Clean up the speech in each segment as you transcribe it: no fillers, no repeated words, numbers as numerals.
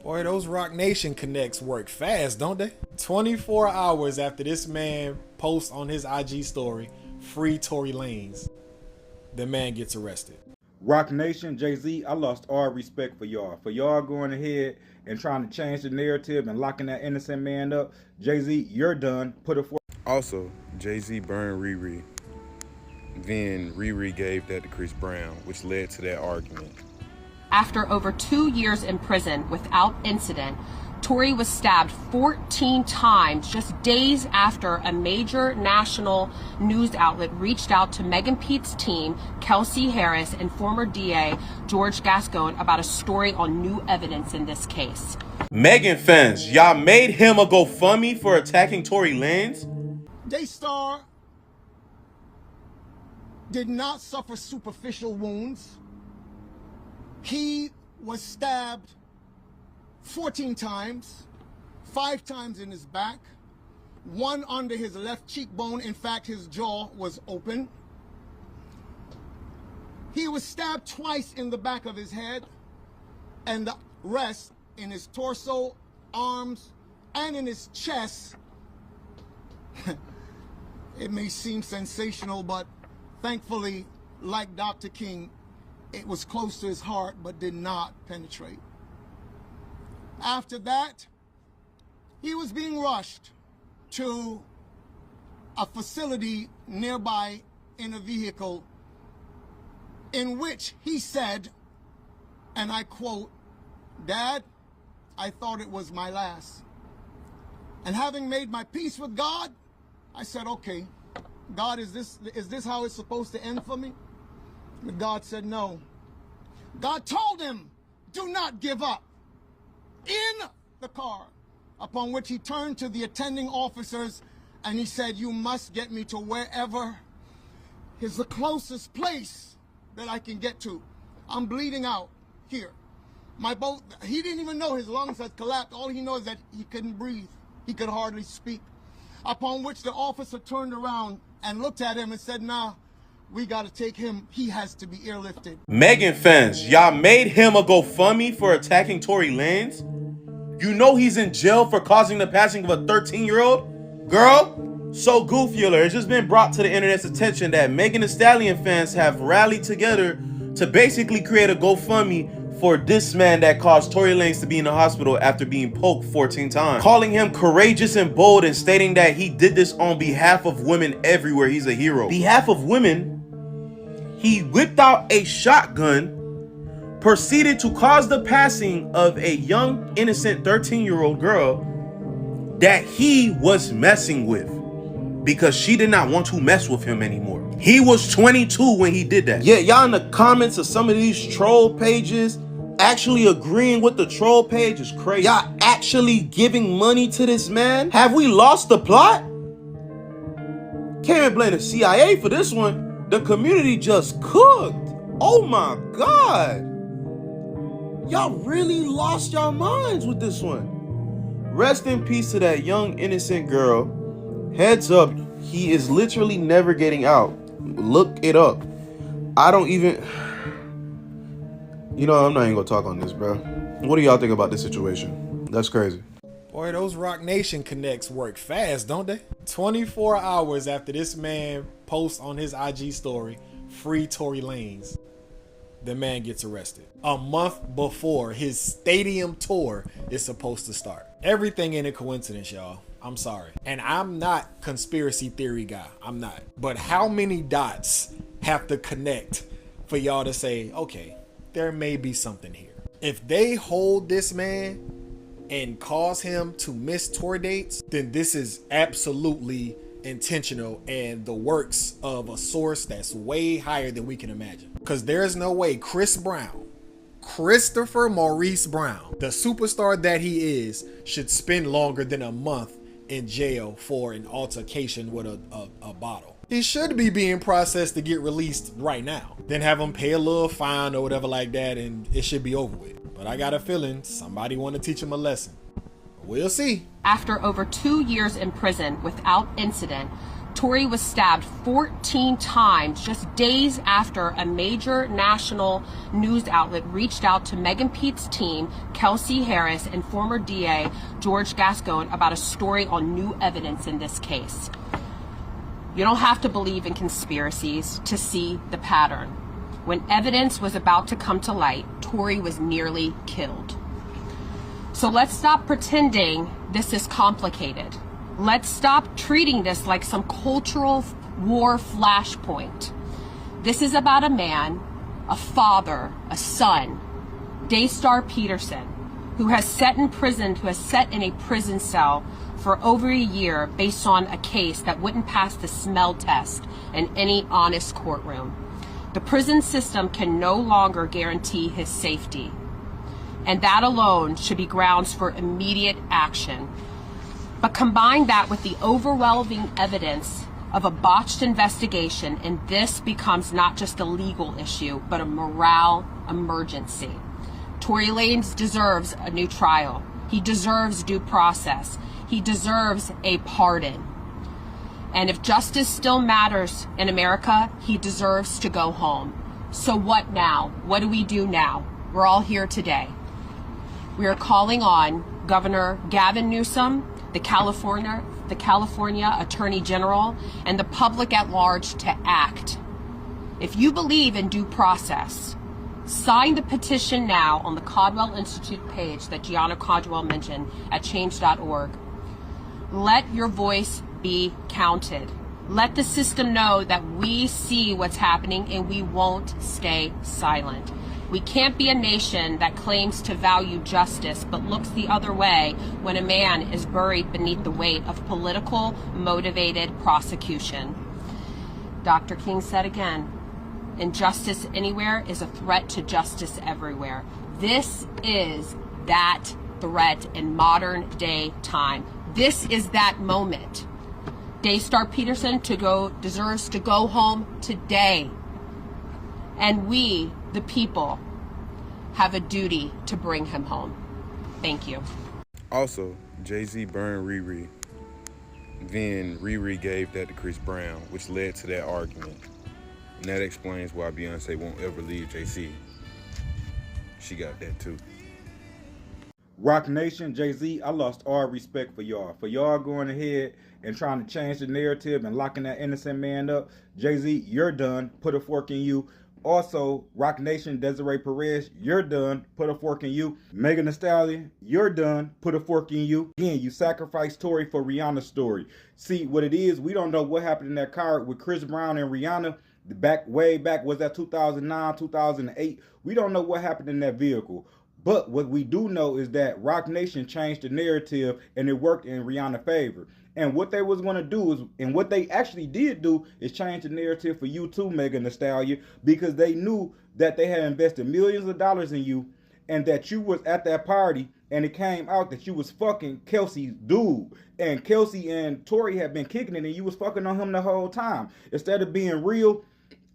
Boy, those Rock Nation connects work fast, don't they? 24 hours after this man posts on his IG story, free Torey Lanez, the man gets arrested. Rock Nation, Jay-Z, I lost all respect for y'all. For y'all going ahead and trying to change the narrative and locking that innocent man up. Jay-Z, you're done. Put it forward. Also, Jay-Z burned Riri. Then Riri gave that to Chris Brown, which led to that argument. After over 2 years in prison without incident, Torey was stabbed 14 times just days after a major national news outlet reached out to Meghan Pete's team, Kelsey Harris, and former DA George Gascon about a story on new evidence in this case. Meghan fans, y'all made him a GoFundMe for attacking Torey Lanez? Daystar did not suffer superficial wounds. He was stabbed 14 times, 5 times in his back, 1 under his left cheekbone. In fact, his jaw was open. He was stabbed twice in the back of his head, and the rest in his torso, arms, and in his chest. It may seem sensational, but thankfully, like Dr. King, it was close to his heart but did not penetrate. After that, he was being rushed to a facility nearby in a vehicle in which he said, and I quote, "Dad, I thought it was my last. And having made my peace with God, I said, okay, God, is this how it's supposed to end for me?" But God said no. God told him, "Do not give up." In the car, upon which he turned to the attending officers and he said, "You must get me to wherever is the closest place that I can get to. I'm bleeding out here." He didn't even know his lungs had collapsed. All he knows is that he couldn't breathe. He could hardly speak. Upon which the officer turned around and looked at him and said, "Nah, we got to take him. He has to be airlifted." Meghan fans, y'all made him a GoFundMe for attacking Torey Lanez? You know he's in jail for causing the passing of a 13-year-old girl? So goofy alert. It's just been brought to the internet's attention that Megan Thee Stallion fans have rallied together to basically create a GoFundMe for this man that caused Torey Lanez to be in the hospital after being poked 14 times. Calling him courageous and bold and stating that he did this on behalf of women everywhere. He's a hero. Behalf of women, he whipped out a shotgun, proceeded to cause the passing of a young, innocent 13-year-old girl that he was messing with because she did not want to mess with him anymore. He was 22 when he did that. Yeah, y'all in the comments of some of these troll pages actually agreeing with the troll page is crazy. Y'all actually giving money to this man? Have we lost the plot? Can't even blame the CIA for this one. The community just cooked. Oh my God. Y'all really lost y'all minds with this one. Rest in peace to that young innocent girl. Heads up, he is literally never getting out. Look it up. I don't even... You know, I'm not even gonna talk on this, bro. What do y'all think about this situation? That's crazy. Boy, those Rock Nation connects work fast, don't they? 24 hours after this man posts on his IG story, free Torey Lanez, the man gets arrested. A month before his stadium tour is supposed to start. Everything ain't a coincidence, y'all. I'm sorry. And I'm not conspiracy theory guy. I'm not. But how many dots have to connect for y'all to say, okay, there may be something here? If they hold this man and cause him to miss tour dates, then this is absolutely intentional and the works of a source that's way higher than we can imagine. Because there's no way Chris Brown, Christopher Maurice Brown, the superstar that he is, should spend longer than a month in jail for an altercation with a bottle. He should be being processed to get released right now. Then have him pay a little fine or whatever like that and it should be over with. But I got a feeling somebody want to teach him a lesson. We'll see. After over 2 years in prison without incident, Torey was stabbed 14 times just days after a major national news outlet reached out to Meghan Pete's team, Kelsey Harris, and former DA George Gascon about a story on new evidence in this case. You don't have to believe in conspiracies to see the pattern. When evidence was about to come to light, Torey was nearly killed. So let's stop pretending this is complicated. Let's stop treating this like some cultural war flashpoint. This is about a man, a father, a son, Daystar Peterson, who has sat in a prison cell for over a year based on a case that wouldn't pass the smell test in any honest courtroom. The prison system can no longer guarantee his safety, and that alone should be grounds for immediate action. But combine that with the overwhelming evidence of a botched investigation, and this becomes not just a legal issue, but a morale emergency. Torey Lanez deserves a new trial. He deserves due process. He deserves a pardon. And if justice still matters in America, he deserves to go home. So what now? What do we do now? We're all here today. We are calling on Governor Gavin Newsom, the California Attorney General, and the public at large to act. If you believe in due process, sign the petition now on the Caldwell Institute page that Gianna Caldwell mentioned at change.org. Let your voice be counted. Let the system know that we see what's happening and we won't stay silent. We can't be a nation that claims to value justice but looks the other way when a man is buried beneath the weight of political motivated prosecution. Dr. King said again, injustice anywhere is a threat to justice everywhere. This is that threat in modern day time. This is that moment. Daystar Peterson deserves to go home today. And we, the people, have a duty to bring him home. Thank you. Also, Jay-Z burned Riri. Then Riri gave that to Chris Brown, which led to that argument. And that explains why Beyonce won't ever leave Jay-Z. She got that too. Rock Nation, Jay-Z, I lost all respect for y'all. For y'all going ahead and trying to change the narrative and locking that innocent man up. Jay-Z, you're done. Put a fork in you. Also, Rock Nation, Desiree Perez, you're done. Put a fork in you. Megan Thee Stallion, you're done. Put a fork in you. Again, you sacrificed Torey for Rihanna's story. See, what it is, we don't know what happened in that car with Chris Brown and Rihanna. Way back, was that 2009, 2008? We don't know what happened in that vehicle. But what we do know is that Rock Nation changed the narrative and it worked in Rihanna's favor. And what they was going to do is, and what they actually did do, is change the narrative for you too, Megan Thee Stallion, because they knew that they had invested millions of dollars in you and that you was at that party and it came out that you was fucking Kelsey's dude. And Kelsey and Torey had been kicking it and you was fucking on him the whole time. Instead of being real,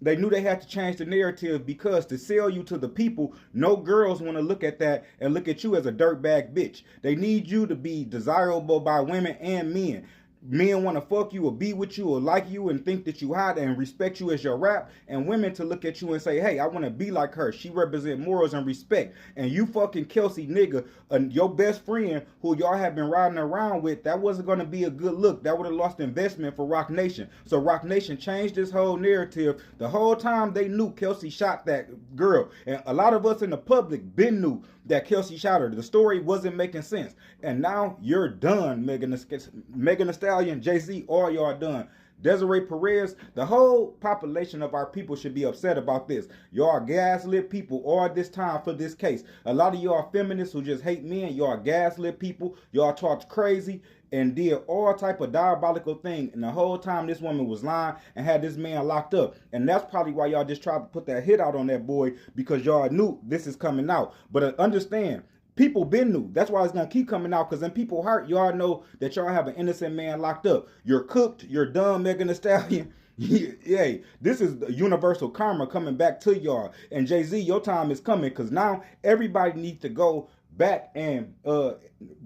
they knew they had to change the narrative because to sell you to the people, no girls want to look at that and look at you as a dirtbag bitch. They need you to be desirable by women and men. Men want to fuck you or be with you or like you and think that you hot and respect you as your rap, and women to look at you and say, hey, I want to be like her. She represents morals and respect. And you fucking Kelsey nigga, your best friend who y'all have been riding around with, that wasn't going to be a good look. That would have lost investment for Rock Nation. So Rock Nation changed this whole narrative. The whole time they knew Kelsey shot that girl. And a lot of us in the public been knew that Kelsey shot her. The story wasn't making sense. And now you're done, Megan Thee Stallion, Jay-Z, all y'all done. Desiree Perez, the whole population of our people should be upset about this. Y'all gaslit people all this time for this case. A lot of y'all feminists who just hate men, y'all gaslit people, y'all talked crazy and did all type of diabolical thing. And the whole time this woman was lying and had this man locked up. And that's probably why y'all just tried to put that hit out on that boy, because y'all knew this is coming out. But understand, people been new. That's why it's going to keep coming out, because in people's heart, y'all know that y'all have an innocent man locked up. You're cooked. You're done, Megan Thee Stallion. Yeah, this is universal karma coming back to y'all. And Jay-Z, your time is coming, because now everybody needs to go back and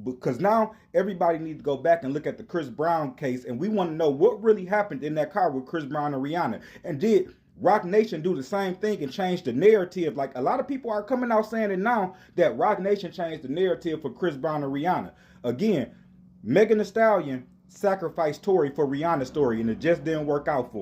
because now everybody needs to go back and look at the Chris Brown case, and we want to know what really happened in that car with Chris Brown and Rihanna. And did Roc Nation do the same thing and change the narrative? Like, a lot of people are coming out saying it now that Roc Nation changed the narrative for Chris Brown and Rihanna. Again, Megan Thee Stallion sacrificed Torey for Rihanna's story, and it just didn't work out for her.